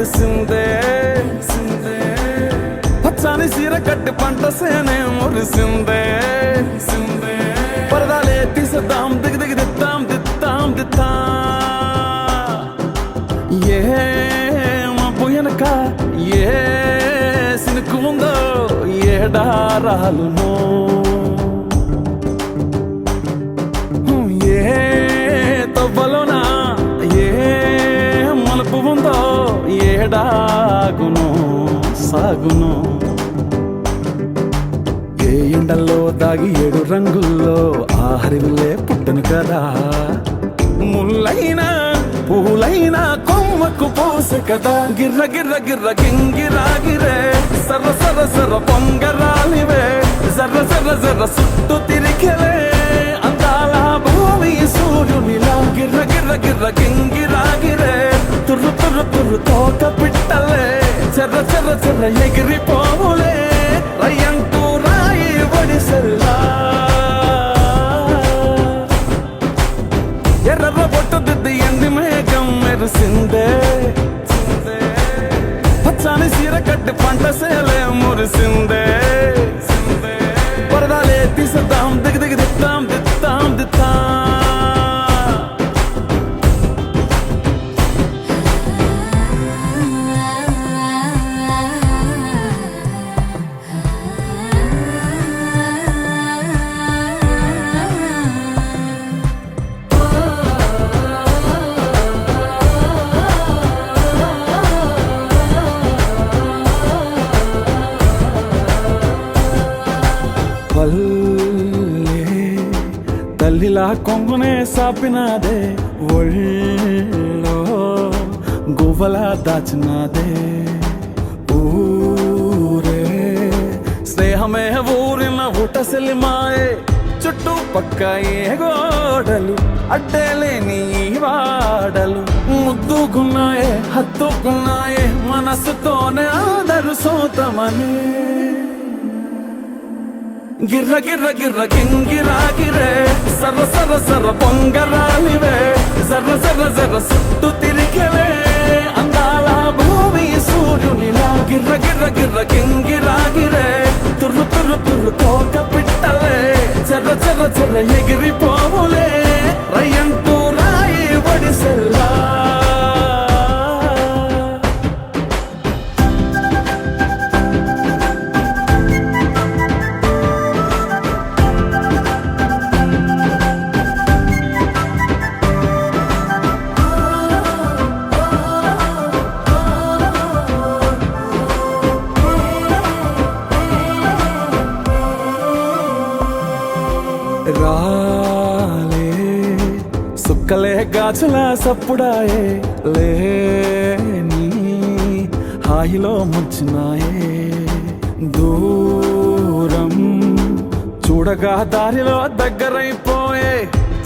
మురిసిందే పచ్చాని సీర కట్టి పంట సేనే మురిసిందే పరదాలే తీసేద్దాం దిగి దిత్తాం ఏ మబ్బు వెనక ఏ సినుకు ఉందో ఏడారాలునో ఏ తవ్వలోనా ఏ మలుపు ఉందో ఏడాగునో సాగును ఏ ఎండల్లో దాగి 7 రంగుల్లో ఆహరివిల్లే పుట్టను కదా ముల్లైనా పూలైనా కొమ్మకు పోసే కదా గిర్ర గింగిరాగిరే సర్ర పొంగరాలివే జర్ర సుట్టు తిరిగలే అందాల భూమి సూర్యునిలా గిర్ర గింగిరాగిరే తుర్రు తోక పిట్టలే చెర్ర ఎగిరిపోవులే రయ్యంటూ రాయి వడిసెల్లా ఎర్ర బొట్టు దిద్ది ఎండి మేఘం మెరిసిందే పచ్చాని సీర కట్టి పంట సేలే మురిసిందే పరదాలే తీసేద్దాం దిగి దిత్తాం తల్లిలా కొంగునే సాపినాదే ఒళ్ళో గువ్వలా దాచినాదే ఊరే స్నేహమే ఊరిన ఊటసెలి మాయే చుట్టూ పక్క ఏ గోడలు అడ్డేలేని వాడలు ముద్దుకున్నాయే హత్తుకున్నాయే మనసుతోనే ఆదరు సోతమని గిర్ర గింగిరాగిరే సర్ర పొంగరాలివే జర్ర సుట్టు తిరిగలే అందాల భూమి సూర్యునిలా గిర్ర గింగిరాగిరే తుర్రు తోక పిట్టలే చెర్ర ఎగిరిపోవులే రయ్యంటూ రాయి వడిసెల్లా రాలే సుక్కలే గాచుల సప్పుడాయే లేని హాయిలో ముంచినాయే దూరం చూడగా దారిలో దగ్గరైపోయే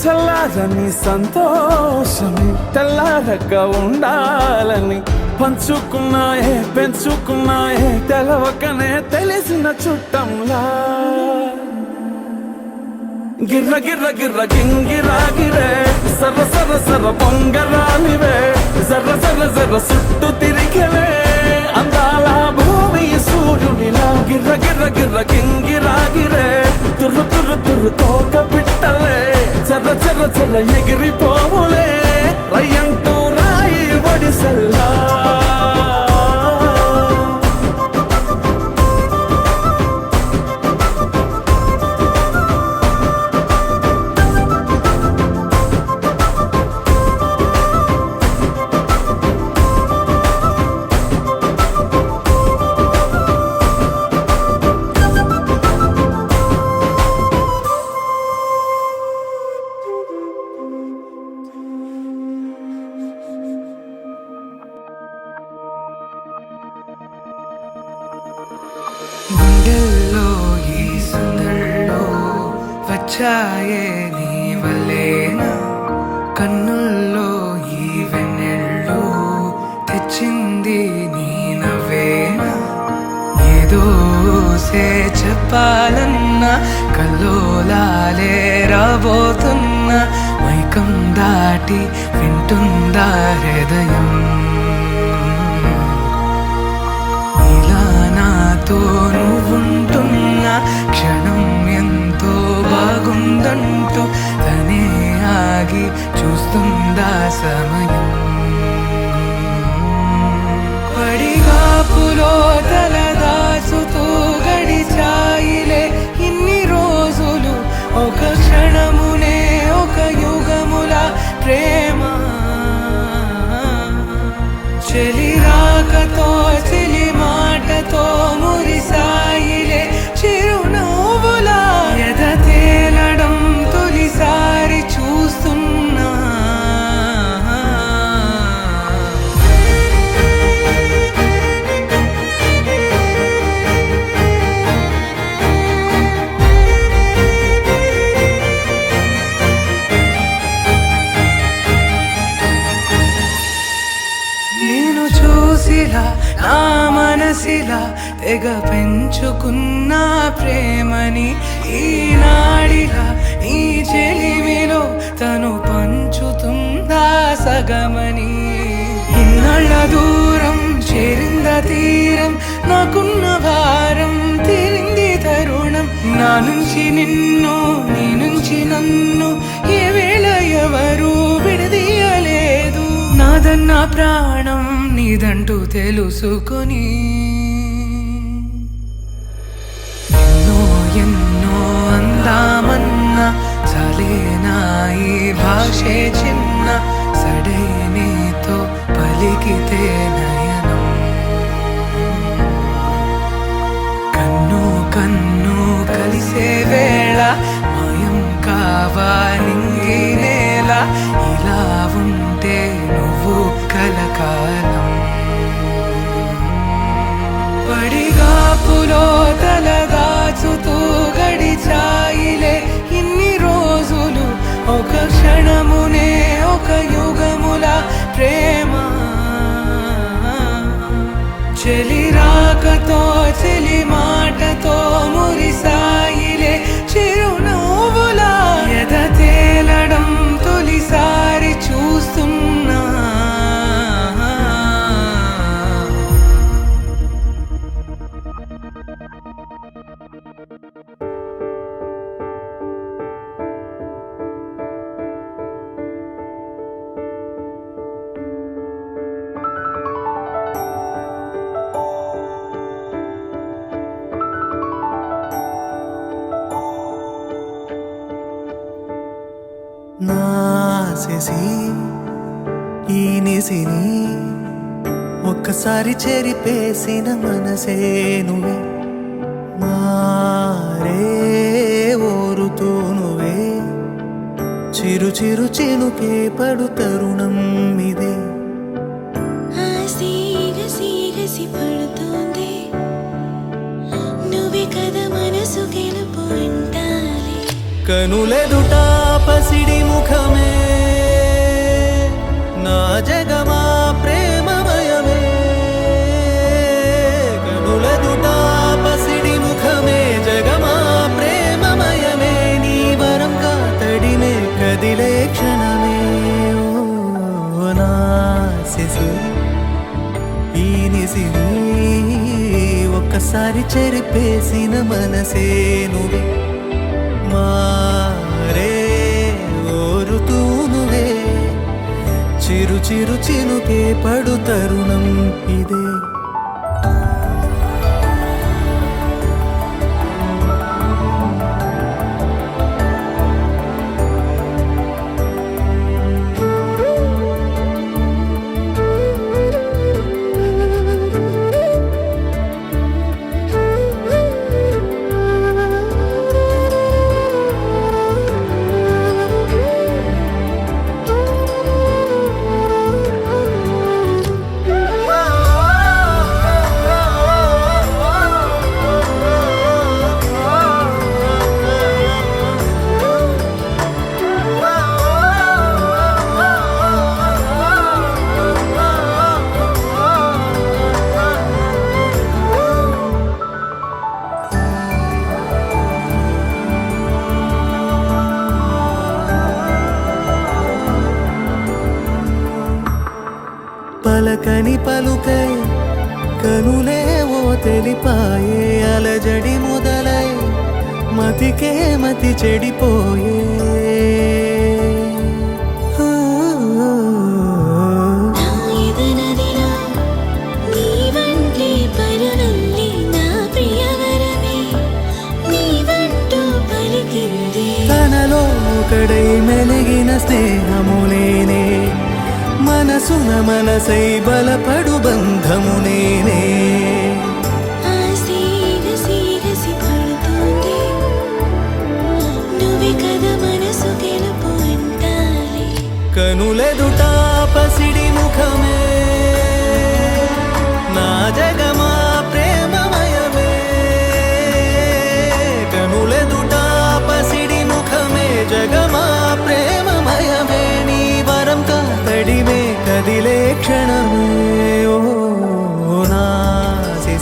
చల్లారని సంతోషమే తెల్లారక ఉండాలని పంచుకున్నాయే పెంచుకున్నాయే తెలవకనే తెలిసిన చుట్టంలా గిర్ర గింగిరాగిరే సర్ర పొంగరాలివే జర్ర సుట్టు తిరిగలే అందాల భూమి సూర్యునిలా గిర్ర గింగిరాగిరే తుర్రు తోక పిట్టలే చెర్ర ఎగిరిపోవులే రయ్యంటూ రాయి వడిసెల్లా గుండెల్లో ఈ సందళ్ళో వచ్చాయే నీ వల్లేనా కన్నుల్లో ఈ వెన్నెళ్ళు తెచ్చింది నీ నవ్వేనా ఏదో సే చెప్పాలన్నా కల్లోలాలే రాబోతున్నా మైకం దాటి వింటుందా హృదయం నాతో నువ్వుంటున్న క్షణం ఎంతో బాగుందంటూ తనే ఆగి చూస్తుందా సమయం. పడిగాపులో తలదాచుతూ గడిచాయిలే ఇన్ని రోజులు, ఒక క్షణమునే ఒక యుగముల ప్రేమ. చెలి రాకతో చెలి మాటతో మురిసాయిలే చిరునవ్వులా, ఎద తేలడం తొలిసారి చూస్తున్నా. నేను చూసిలా నా మనసిలా తెగ పెంచుకున్న ప్రేమని ఈనాడిలా నీ చెలిమిలో తను పంచుతుందా సగమని. ఇన్నాళ్ళ దూరం చేరింద తీరం, నాకున్న భారం తీరింది తరుణం. నా నుంచి నిన్ను నీ నుంచి నన్ను ఏ వేళ ఎవరు విడదీయలేదు. నాదన్న ప్రాణం నీదంటూ తెలుసుకొని ఎన్నో ఎన్నో అందామన్నా చాలేనా ఈ భాషే చిన్న. సడైనతో పలికితే నయనం, కన్ను కన్ను కలిసే వేళ మాయం కావాలింగి నేల. ఇలా ఉంటే నువ్వు కలకాలం. పడిగాపులో తలదాచుతూ గడిచాయిలే ఇన్ని రోజులు, ఒక క్షణమునే ఒక యుగముల ప్రేమ. చెలి రాకతో చెలి మాటతో మురిసాయిలే చిరునవ్వులా, ఎద తేలడం తొలిసారి చూస్తున్నా. నాసేసి ఈ నిసిని ఒక్కసారి చెరిపేసిన మనసే నువ్వే, మారే ఓరుతూ నువ్వే చిరు చిరు చినుకే పడు తరుణం ఇదే. ఆసిగసి పడుతుంది నువ్వే కదా మనసు గెలుపు అంటాలి. కనులెదుట పసిడి ముఖమే నా జగమా ప్రేమమయమే. కనులెదుట పసిడి ముఖమే జగమా ప్రేమమయమే. నీ వరంగా తడినే కదిలే క్షణమే. ఓ నా శిశు ఈ నిసిని ఒక్కసారి చెరిపేసిన మనసే నువ్వే, మారే ఓరుతూ నువ్వే చిరు చిరు చినుకే పడు తరుణం ఇదే. పలకని పలుకై కనులే ఓ తెలిపాయే అలజడి మొదలై మతికే మతి చెడిపోయే నా ఎదనదిలో నీ వంటి పరులల్లి నా ప్రియవరమే నీ వంటూ పలికింది తనలో ఒకడై మెలిగిన స్నేహమునేనే మనసున మనసై బలపడు బంధము నేనే ఆసిగసి పడుతోంది నువ్వే కదా మనసు గెలుపు అంటాలి కనులెదుట పసిడి ముఖమే నా జగమా ప్రేమమయమే కనులెదుట పసిడి ముఖమే జగమా ప్రేమమయమే నీ వరం కాతడిమే కదిలే క్షణమే ఓ నాసి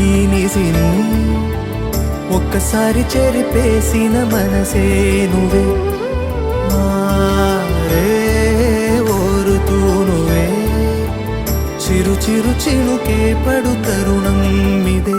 ఈ నిసిని ఒక్కసారి చెరిపేసిన మనసే నువ్వే మారే ఓరుతూ నువ్వే చిరు చిరు చినుకే పడు తరుణం ఇదే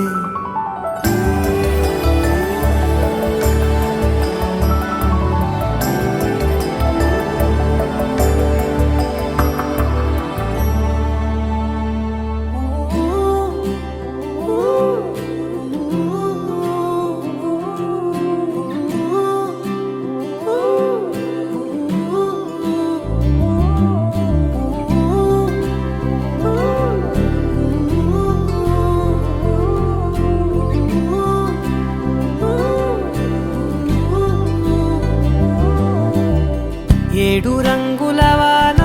ఏడు రంగుల వాన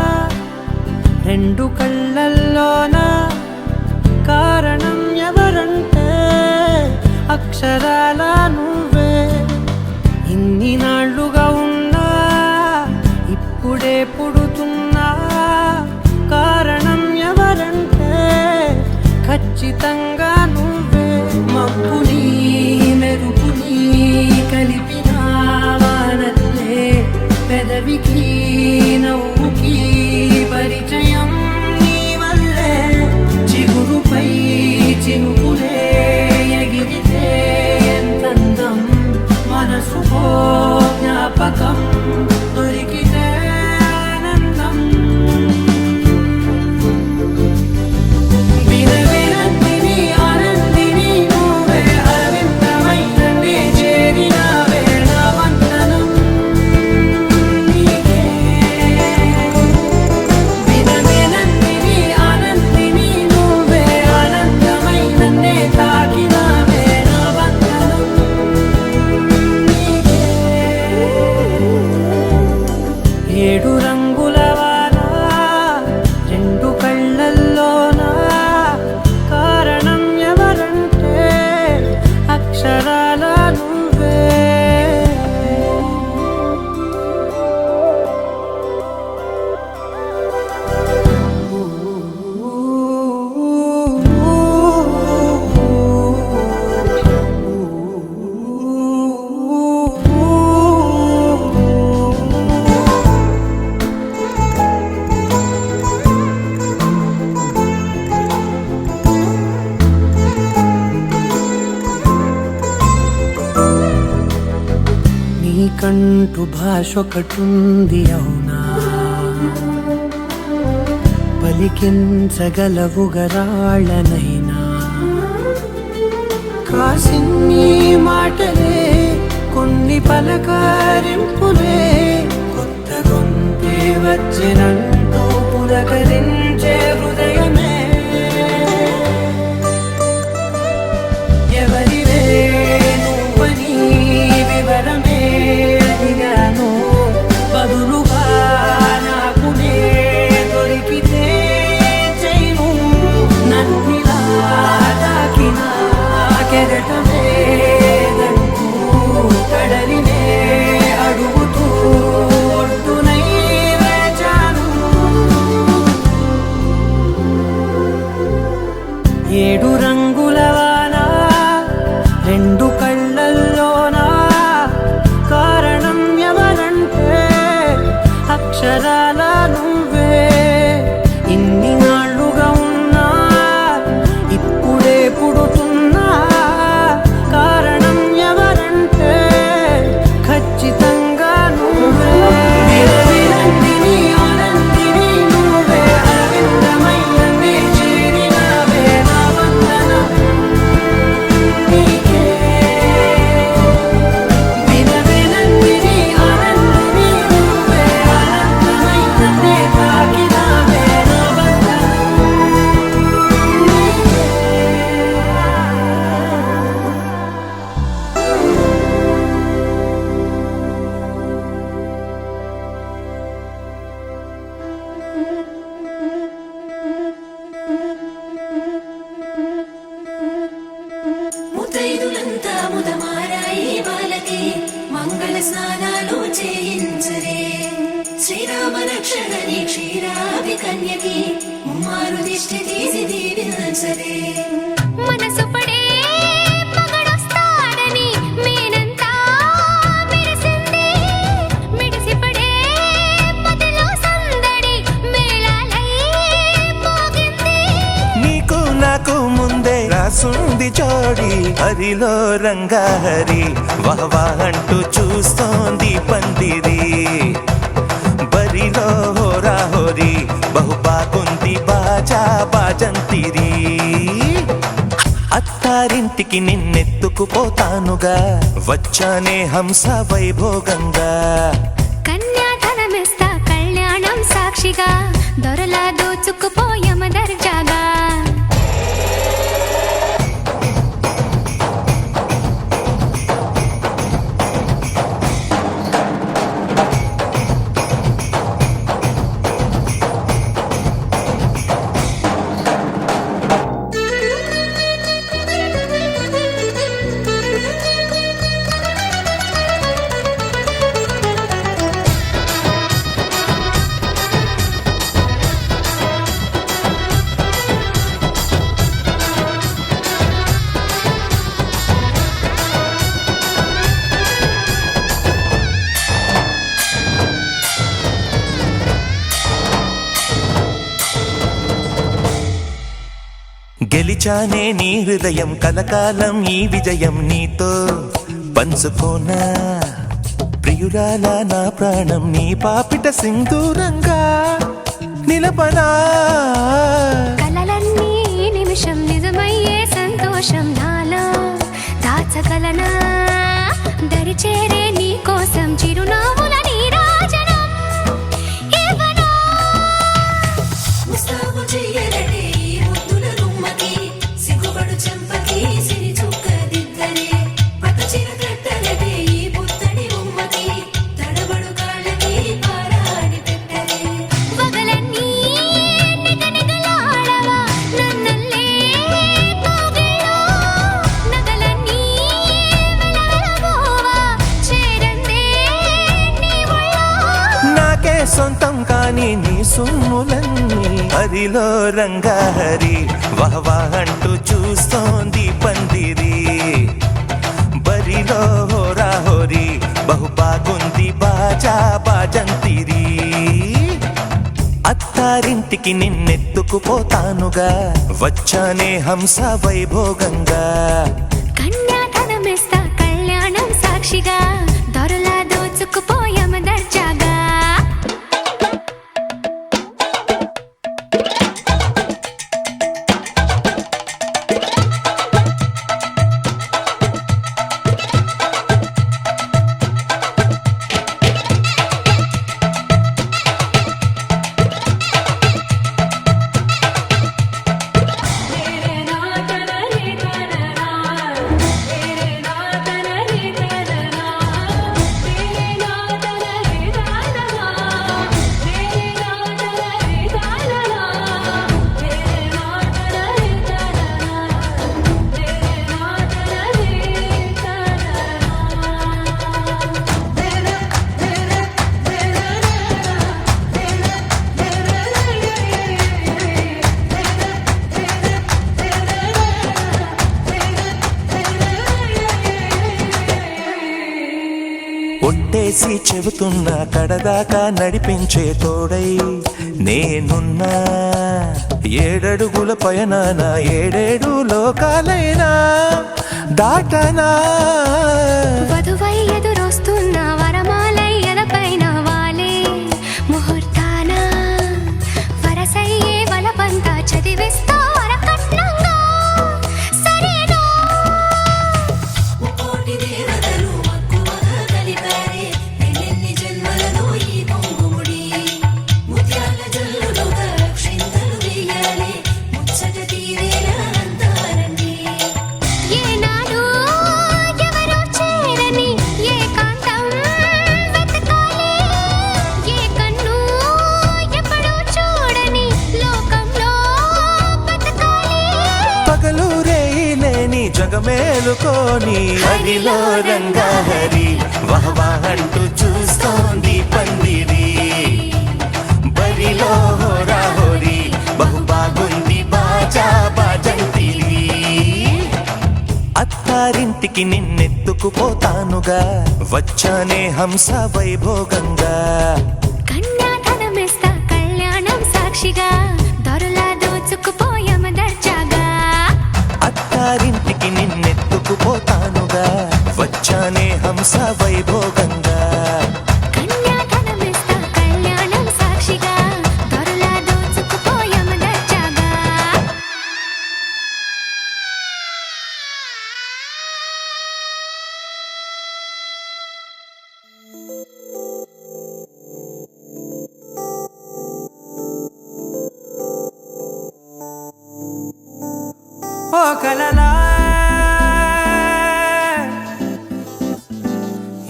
రెండు కళ్ళల్లోన కారణం ఎవరంటే అక్షరాల నువ్వే ఇన్ని నాళ్ళుగా ఉన్నా ఇప్పుడే పుడుతున్నా కారణం ఎవరంటే ఖచ్చితంగా నువ్వే మబ్బుని మెరుపుని కలిపిన వానల్లే పెదవికి నవ్వుకి పరిచయం నీ వల్లే చిగురుపై చినుకులే ఎగిరితే ఎంతందం మనసుకో జ్ఞాపకం దొరికితే ఆనందం వినవినందిని ఆనందిని నువ్వే అరవిందమైన నే చేరినావే నా వందనం ఏడు రంగుల వాన రెండు కళ్ళల్లోన కారణం ఎవరంటే అక్షరాల నువ్వే నీకంటూ భాష ఒకటుంది అవునా పలికించగలవు గరాళ్ళనైనా కాసిన్ని మాటలే కొన్ని పలకరింపులే కొత్త గొంతే వచ్చినంటూ పులకరించే హృదయమే ఎవరివే నువ్వని వివరమే అడిగాను బదులుగా నాకునే దొరికితే చేయను నన్నిలా తాకిన కెరటమే దంటూ పార్వతి మంగళ స్నానాలు చేయించరే శ్రీరామ రక్షణని క్షీరాది కన్యకి ముమ్మారు దిష్టి తీసి దీవించరే మనసు పడే మగడొస్తాడని మేనంతా మెరిసింది మిడిసిపడే మదిలో సందడి మేళాలై మోగింది నీకు నాకు ముందే రాసుంది జోడి హరిలో రంగాహరి వహవా అంటూ చూస్తోంది పందిరి బరిలో హోరా హోరి బహుబాగుంది బాజా బాజంతిరి అత్తారింటికి నిన్నెత్తుకుపోతానుగా వచ్చానే హంస వైభోగంగా కన్యాధనమిస్తా కళ్యాణం సాక్షిగా దొరలా దోచుకుపోయమ దర్జాగా గెలిచానే నీ హృదయం కలకాలం ఈ విజయం నీతో పంచుకోనా ప్రియురాలా నా ప్రాణం నీ పాపిట సింధూరంగా నిలపనా కలలన్నీ నిమిషం నిజమయ్యే సంతోషం నాలో దాచగలనా దరిచేరే నీ కోసం చిరునవ్వుల నీరాజనం ఇవ్వనా ముస్తాబు చెయ్యరడే ఈ ముద్దుల గుమ్మకి సిగ్గుపడు చెంపకి సిరి చుక్క దిద్దరే పట్టు చీర కట్టరదే ఈ పుత్తడి గుమ్మకి తడబడు కాళ్ళకి పారాడి పెట్టరే పగలన్నీ నిగనిగలాడవా నన్నల్లే కోగిలో నగలన్నీ వెలవెలబోవా చేరందే నీ ఒళ్ళో నాకే సొంతం కాని నీ సొమ్ములన్నీ హరిలో రంగాహరి వహవా అంటూ చూస్తోంది పందిరి బరిలో హోరా హోరి బహుబాగుంది బాజా బాజంతిరి అత్తారింటికి నిన్నెత్తుకుపోతానుగా వచ్చానే హంస వైభోగంగా కన్యాధనమిస్తా కళ్యాణం సాక్షిగా దొరలా దోచుకుపోయమ దర్జాగా ఒట్టేసి చెబుతున్నా కడదాకా నడిపించే తోడై నేనున్నా ఏడడుగుల పయనాన ఏడేడు లోకాలైనా దాటనా వధువై ఎదురొస్తున్న వరమాలై ఎలపైన వాలే ముహూర్తాన వరసయ్యే వలపంతా చదివిస్తా వరకట్నంగా సరేనా కోటి దేవతలు మక్కువగా కలిపారే ఎన్నెన్ని జన్మలలో ఈ పొంగుముడి ముత్యాల జల్లులుగా క్షింతలు వేయాలి ముచ్చట తీరేలా అంతారండి ఏనాడు ఎవరో చేరని జగమేలుకోని హరిలో రంగహరి వహవా అంటూ చూస్తోంది పందిరి బరిలో హోరా హోరీ బహు బాగుంది బాజా బాజంతిరి అత్తారింటికి నిన్నెత్తుకుపోతానుగా వచ్చానే హంస వైభోగంగా కన్యాధనమిస్తా కళ్యాణం సాక్షిగా దొరలా దోచుకుపోయామ దర్జాగా అత్తారింటికి నిన్నెత్తుకుపోతానుగా వచ్చానే హంస వైభోగంగా కన్యాధనమిస్తా కళ్యాణం సాక్షిగా దొరలా దోచుకుపోయామ దర్జాగా ఓ కలలా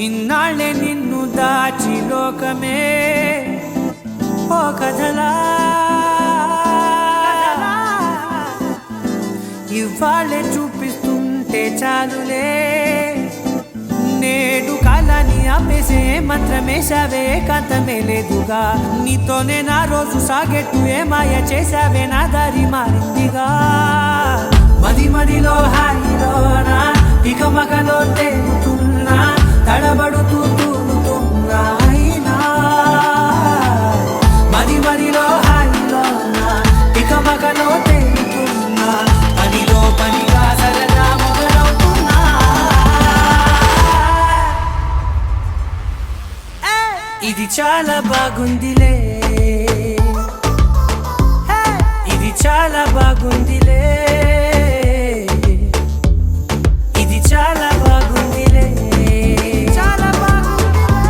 ఇన్నాళ్ళే నిన్ను దాచి లోకమే ఓ కథలా ఇవాళ్ళే చూపిస్తుంటే చాలులే నేడు కాలాన్ని ఆపేసే మంత్రమేశావే కాంతమే లేదుగా నీతోనే నా రోజు సాగెట్టు ఏ మాయ చేశావే నా దారి మారిందిగా మది మదిలో హాయిలోనా ఇక మగలో తేలుతున్నా తడబడుతూ తూలుతున్నా అయినా మది మదిలో హాయిలోనా ఇక మగలో తేలుతున్నా పనిలో పనిగా సరదా మొదలవుతున్నా ఇది చాలా బాగుందిలే ఇది చాలా బాగుందిలే ఇది చాలా బాగుందిలే చాలా బాగుందిలే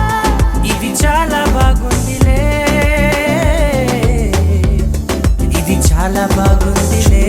ఇది చాలా బాగుందిలే ఇది చాలా బాగుందిలే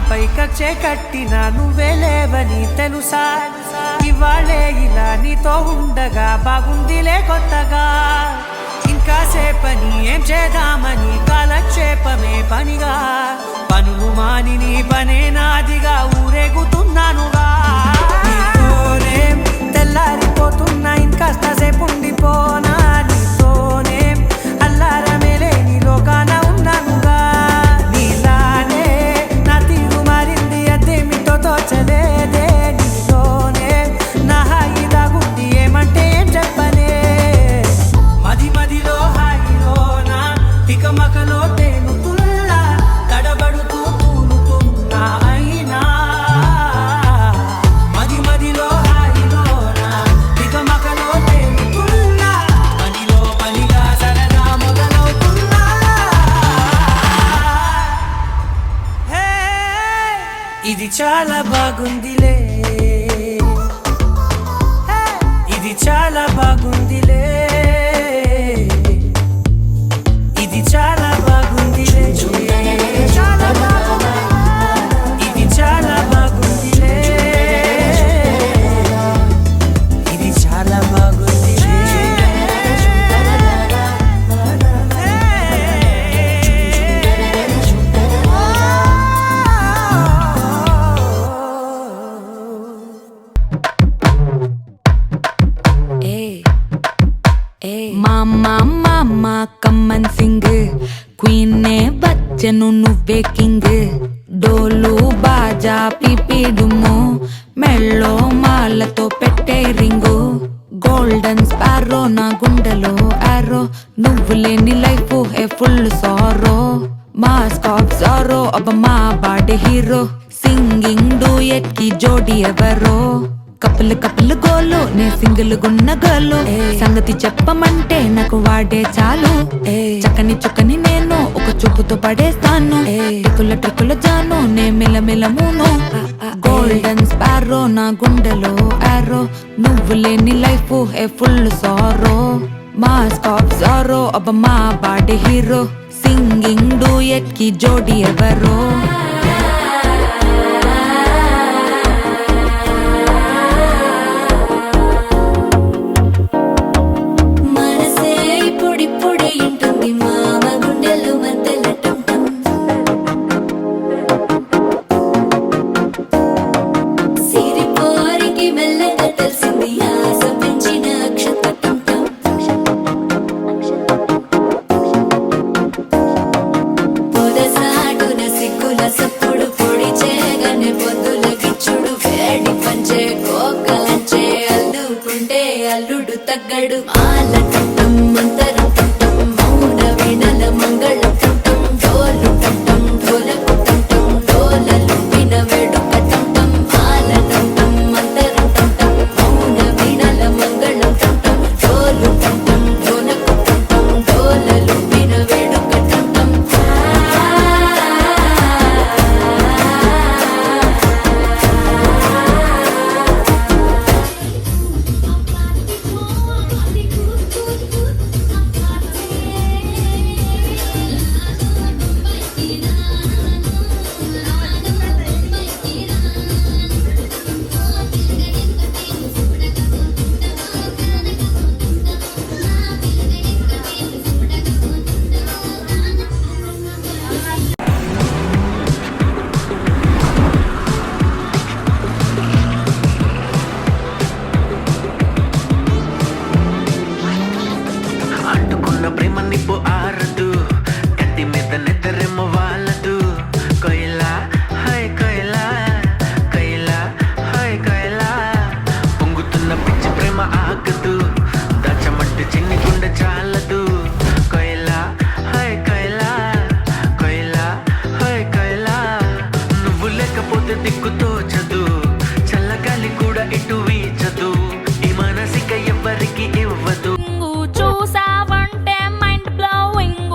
పైకచ్చే కట్టిన నువ్వే లేవని తెలుసా ఇవాళే ఇలా నీతో ఉండగా బాగుందిలే కొత్తగా ఇంకా సేపని ఏం చేద్దామని కాలక్షేపమే పనిగా పనులు మాని నీ పనే నాదిగా ఊరేగుతున్నానుగా నీతోనే తెల్లారిపోతున్నా ఇంకాస్త సేపు ఉండిపోనా నీతోనే అల్లారమే లేని లోకాన ఉన్నానుగా నీలానే నా తీరు మారింది అదేమిటో తోచలేదే నీలోనే నా హాయి దాగుంది ఏమంటే ఏం చెప్పనే మది మదిలో హాయిలోనా తికమకలో తేలుతున్నా తడబడుతూ తూలుతున్నా అయినా మది మదిలో హాయిలోనా తికమకలో తేలుతున్నా పనిలో పనిగా సరదా మొదలవుతున్నా హే ఇది చాలా బాగుందిలే ఇది చాలా బాగుందిలే ఇది చాలా బాగుందిలే చాలా బాగుంది ఇది చాలా బాగుందిలే ఇది చాలా బాగుందిలే మామా కమ్మన్ సింగ్ క్వీన్నే వచ్చెను నువ్వే కింగ్ డోలు బాజా పిపిడుము మెళ్ళో మాలతో పెట్టే రింగు గోల్డెన్ స్పారో నా గుండెలో ఆరో నువ్వు లేని life A full sorrow mask of sorrow అబ్బ మా బాడీ హీరో సింగింగ్ డూయట్ కి జోడి ఎవరో కప్పులు గోలు నే సింగిల్ గున్న గోలు సంగతి చెప్పమంటే నాకు వాడే చాలు చక్కని నేను ఒక చూపుతో పడేస్తాను ట్రిక్కుల జాను నే మిలమిలమును గోల్డెన్ స్పారో నా గుండెలో ఆరో నువ్వు లేని life A full sorrow mask of sorrow అబ్బ మా బాడీ హీరో సింగింగ్ డూయట్ కి జోడి ఎవరో మనసే ఇప్పుడిప్పుడే ఇంటుంది మామ గుండెలు మధ్యలో టం సిరిపోరికి మెల్లగా తెలిసింది ఆశ పెంచిన అక్షత పొదసాటున సిగ్గుల సప్పుడు పొడి చేయగానే పొద్దుల గిచ్చుడు వేడి పంచే కోకలంచే అల్లుకుంటే అల్లుడు తగ్గడు మాల టం మంతరం టం మౌన వినల మంగళం టం డోలు టం ఢోలకు టం డోలలు విన వేడుక టం మాల టం మంతరం టం మౌన వినల మంగళం టం డోలు టం ఢోలకు టం డోలలు విన వేడుక టం అంటుకున్న ప్రేమ నిప్పు ఆరదు కత్తి మీద నిద్రేమో వాళ్ళదు కొయిలా హై కొయిలా కొయిలా హై కొయిలా పొంగుతున్న పిచ్చి ప్రేమ ఆగదు దాచమంటే చిన్ని గుండె చాలదు కొయిలా హై కొయిలా కొయిలా హై కొయిలా నువ్వు లేకపోతే దిక్కు తోచదు చల్లగాలి కూడా ఇటు వీచదు ఈ మనసిక ఎవ్వరికి ఇవ్వదు చూసావంటే మైండ్ బ్లోయింగ్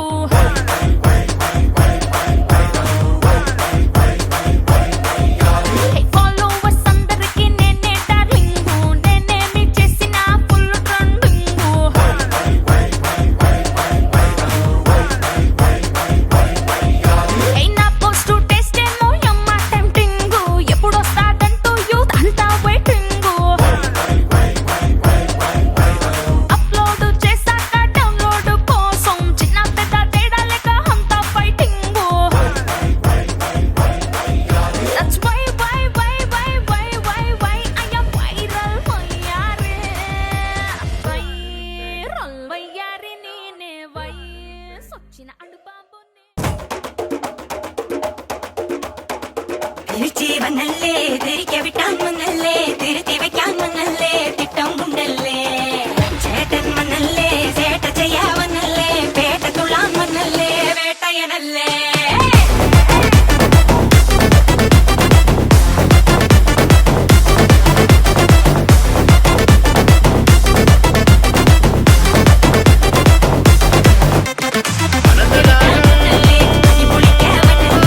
ఫాలోవర్స్ అందరికి నేనే డార్లింగ్ నేనేమి చేసిన ఫుల్ ట్రెండింగ్ నా పోస్ట్ టేస్ట్ ఏమో యమ్మ టెంప్టింగ్ ఎప్పుడు వస్తాదంటూ యూత్ అంతా వెయిటింగ్ అప్లోడ్ చేశాక డౌన్లోడ్ కోసం చిన్న పెద్ద తేడా లేక అంతా fighting that's why I am viral వయ్యారే నేనే సొచ్చిన అడు బాబునే തിരിച്ചീവനല്ലേ തിരികെ വിട്ടാൻ വന്നല്ലേ തിരുത്തി വെക്കാൻ വന്നല്ലേ തിട്ടം ഉണ്ടല്ലേ ചേട്ടൻ വന്നല്ലേ ചേട്ട ചെയ്യാവന്നല്ലേ പേട്ട തുള്ളാൻ വന്നല്ലേ വേട്ടയനല്ലേ അടിപൊളിക്കാവനല്ലേ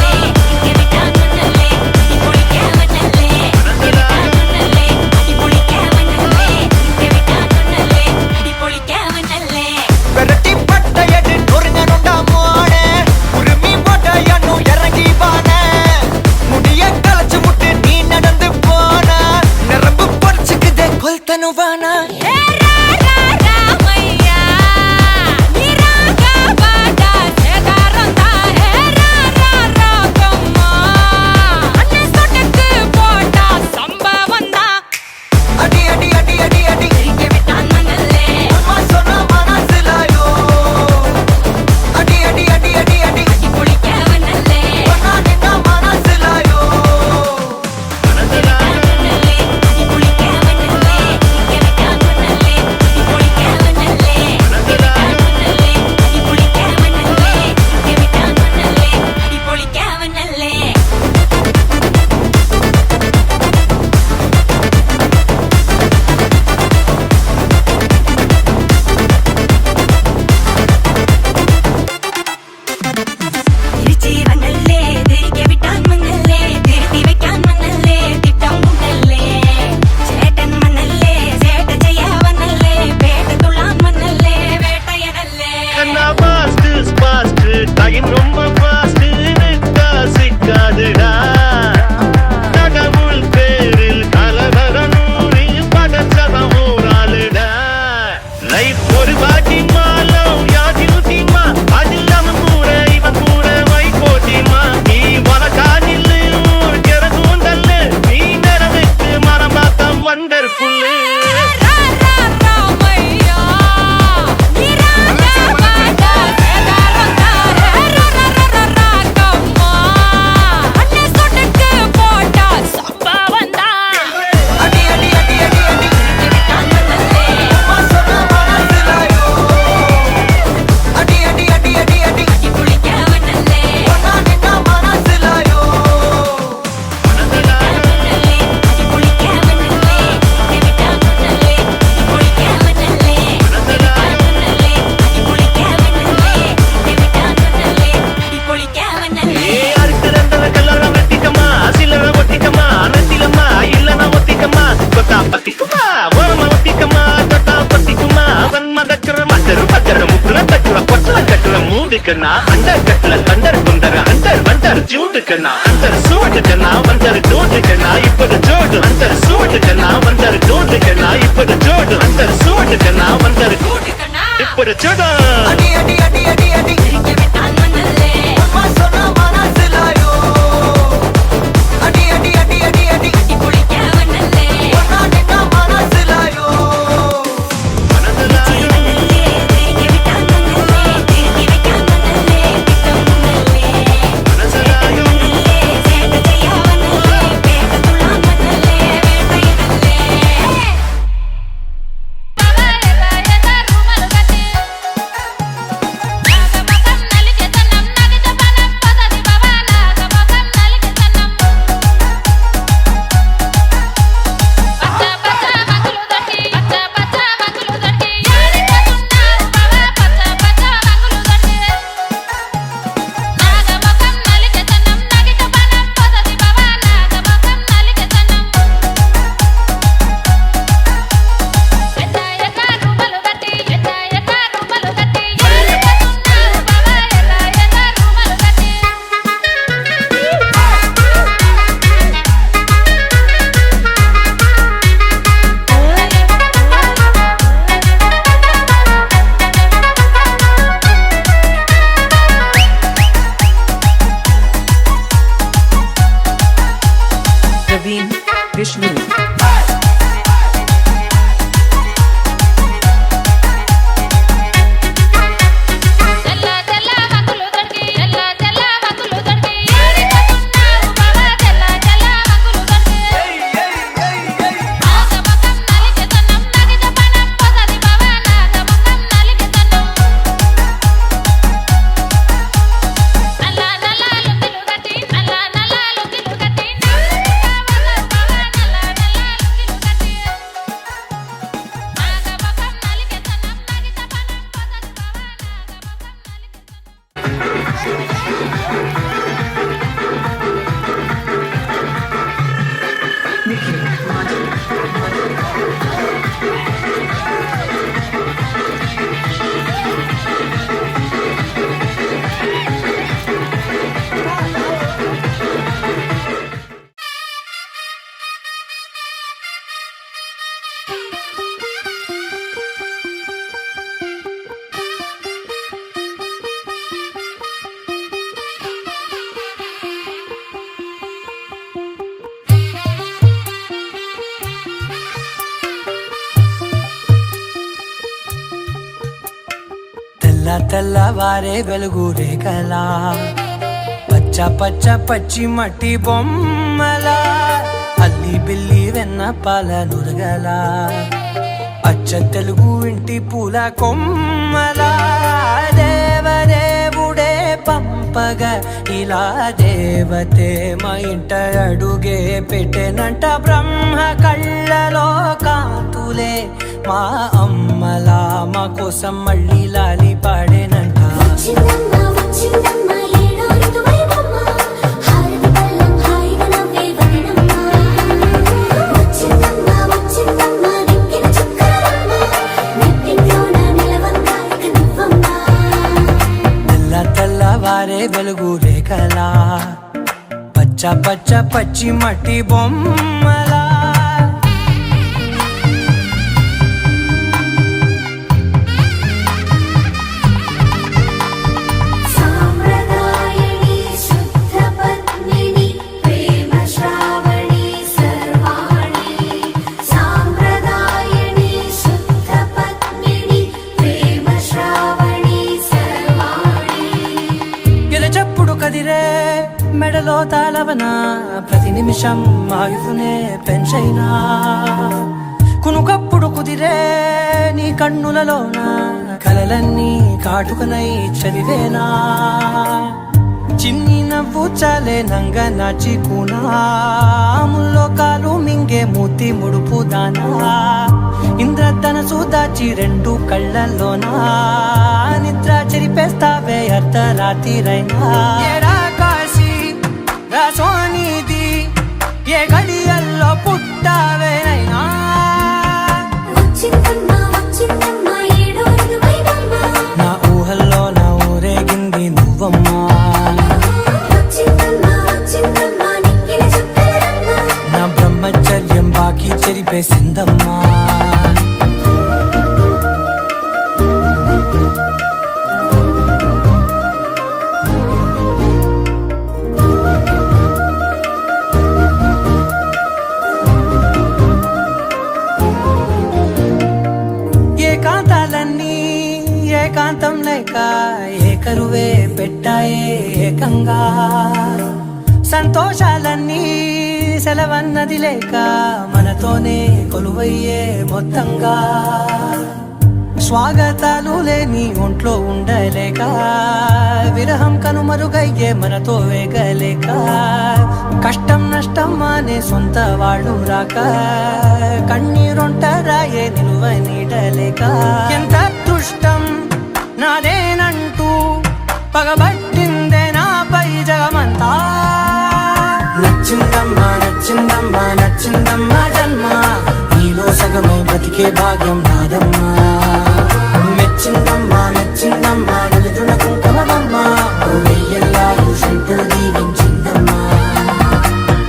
பாட்டிமாலம் யாதிருத்திமா அதில்லாம கூற இவன் கூற வைகோட்டிமா நீ வளகானில்லு ஜெரதூந்தல்லு நீ நிறவுக்கு மரமாத்தம் வண்டர்ஃபுல்லு अंदर कटल अंदर कुंदर अंदर वंदर जूट कना अंदर सूट कना वंदर डोट कना इपद जोड अंदर सूट कना वंदर डोट कना इपद जोड अंदर सूट कना वंदर डोट कना इपद जोड अडी अडी अडी अडी अडी के बेटा मनले अम्मा सोना माना सिलायो अडी अडी अडी अडी अडी कुड़ी के मनले ओना निना माना सिलायो Vishnu. తెల్లవారే వెలుగు రేఖలా పచ్చ పచ్చ పచ్చి మట్టి బొమ్మలా అల్లి బిల్లి వెన్న పాల నురగలా అచ్చ తెలుగు ఇంటి పూల కొమ్మలా దేవదేవుడే పంపగా ఇలా దేవతే మా ఇంట అడుగే పెట్టెనంట బ్రహ్మ కళ్ళలో కాంతులే మా అమ్మలా మా కోసం మళ్ళీ లాలి పాడేనంట తెల్లవారే వెలుగు రేఖలా పచ్చ పచ్చ పచ్చి మట్టి బొమ్మలా కదిరే మెడలో తాళవన ప్రతి నిమిషం ఆయువునే పెంచైనా కునుకప్పుడు కుదిరే నీ కన్నులలోన కలలన్నీ కాటుకనై చదివేనా చిన్ని నవ్వు చాలే నంగ నాచి కూనాముల్లో కాలు మింగే మూతి ముడుపు దానా ఇంద్రధనసు దాచి రెండు కళ్ళల్లోనా నిద్ర చెరిపేస్తావే అర్ధరాత్రిరైనా ఏడా కాశీ రాసోనిది ఏ గడియల్లో పుట్టావేనైనా వచ్చిందమ్మా వచ్చిందమ్మా ఏడో ఇరువైనమ్మా నా ఊహల్లో నా ఊరేగింది నువ్వమ్మా వచ్చిందమ్మా వచ్చిందమ్మా నిక్కిన చుక్కలమ్మా నా బ్రహ్మచర్యం బాకీ చెరిపేసిందమ్మా ఏకాంతాలన్నీ ఏకాంతం లేక ఏకరువే పెట్టాయే ఏకంగా సంతోషాలన్నీ సెలవన్నది లేక మనతోనే కొలువయ్యే మొత్తంగా స్వాగతాలు లేని ఒంట్లో ఉండలేక విరహం కనుమరుగయ్యే మనతో వేగలేక కష్టం నష్టం అనే సొంత వాడు రాక కన్నీరొంటరాయే నిలువ నీడలేక ఎంత దుష్టం నాదేనంటూ పగబట్టిందే నాపై జగమంతా నచ్చిందమ్మా నచ్చిందమ్మా నచ్చిందమ్మా జన్మ నీలో సగమై బతికే భాగ్యం నాదమ్మా మెచ్చిందమ్మా మెచ్చిందమ్మా నిలుతున్న కుంకుమమ్మా వెయ్యల్లాలు శంకులు దీవించిందమ్మా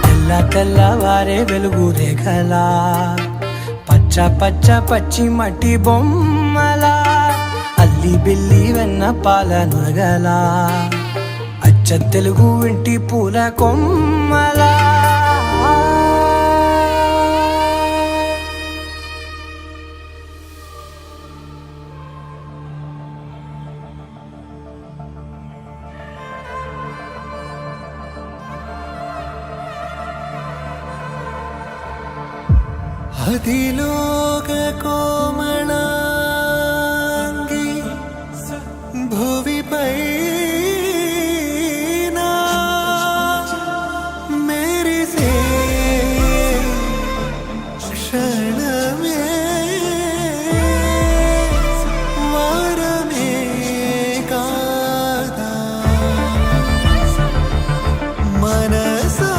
తెల్ల తెల్లవారే వెలుగు రేఖలా పచ్చ పచ్చ పచ్చి మట్టి బొమ్మలా అల్లి బిల్లి వెన్న పాల నురగలా అచ్చ తెలుగు ఇంటి పూల కొమ్మలా అదిలోక కోమళాంగి భువిపై మెరిసే క్షణమే వరమే కాదా మనసా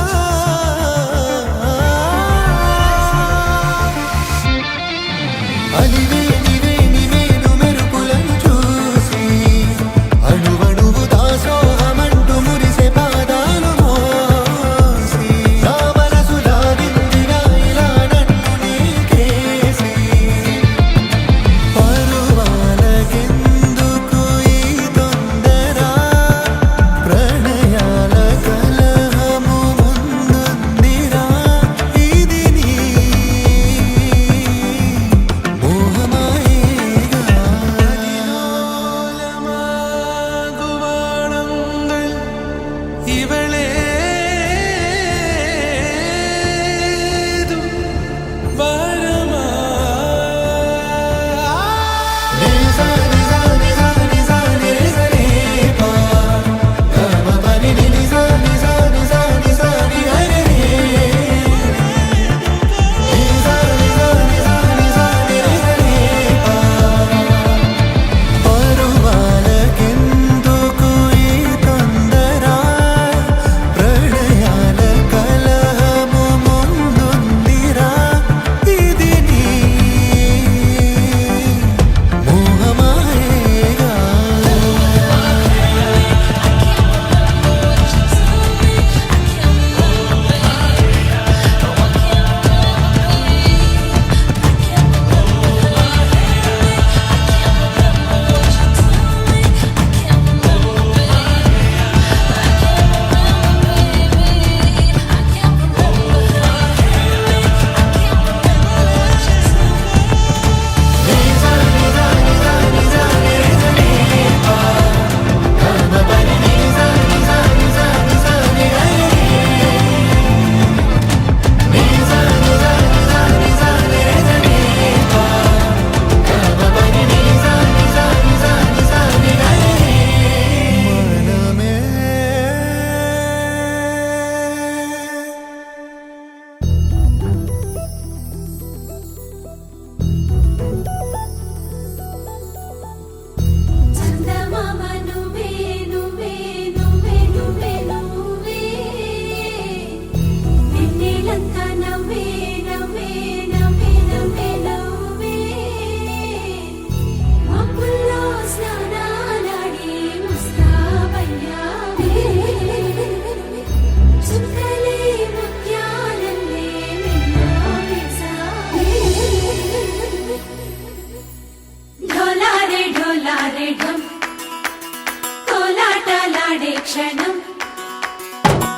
ढोलारे क्षणं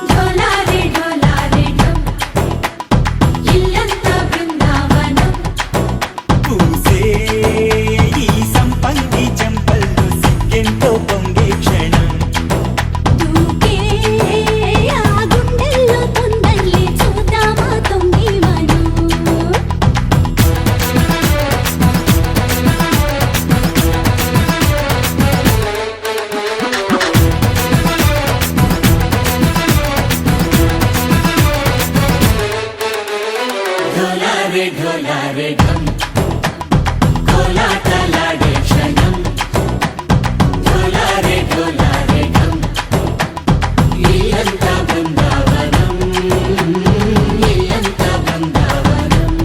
ढोलारे ढोलारे ढम ఇల్లంతా బృందావనం పూసే ఈ సంపంగి చెంపల్లో సిగ్గెంతో పొంగే క్షణం దూకే ఆ గుండెల్లో తొందరలే చూద్దామా తొంగి మనం ढोलारे ढोलारे ढम कोलाटलाडे क्षणं ढोलारे ढोलारे ढम ఇల్లంతా బృందావనం ఇల్లంతా బృందావనం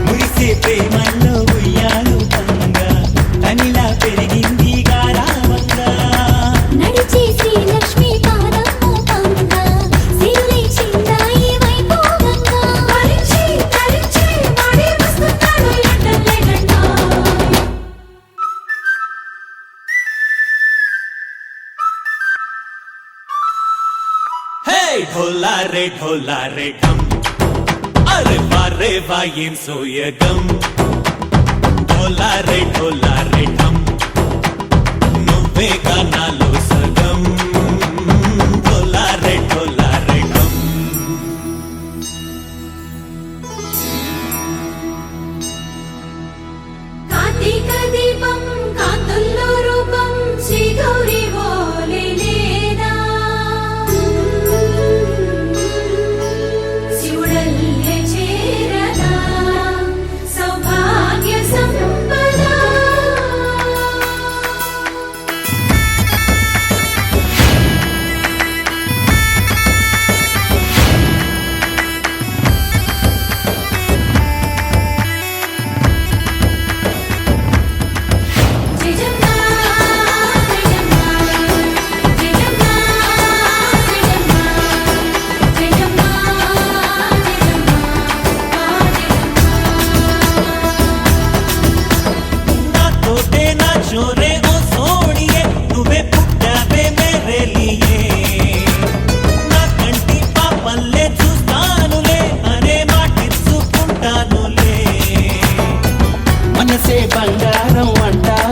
మురిసే ప్రేమల్లో ఉయ్యాలు పంగా తనిలా పెరిగింది గారావంగా నడిచే శ్రీలక్ష్మి పాదము పంగా సిరులే చిందాయి వైభోగంగా తరించి తరించి వాడే వస్తున్నాడు లండన్ లండన్ హే ढोलारे ढम అరే వారే వాయేం సోయగం ढोलारे ढम నువ్వేగా నాలో సగం ढोलारे ढम కార్తీక దీపం కాంతుల్లో రూపం శ్రీ గౌరీ ఓలే లేదా శివుడల్లే చేరదా సౌభాగ్య సంపద జయజమ్మా జయజమ్మా జయజమ్మా జయజమ్మా జయజమ్మా నాతోటే నా చోరే ఓ సోణియే నువ్వే పుట్టావే మేరే లియే నా కంటి పాపల్లే చూస్తానులే అనే మాటిచ్చుకుంటానులే మనసే బంగారం అంటావు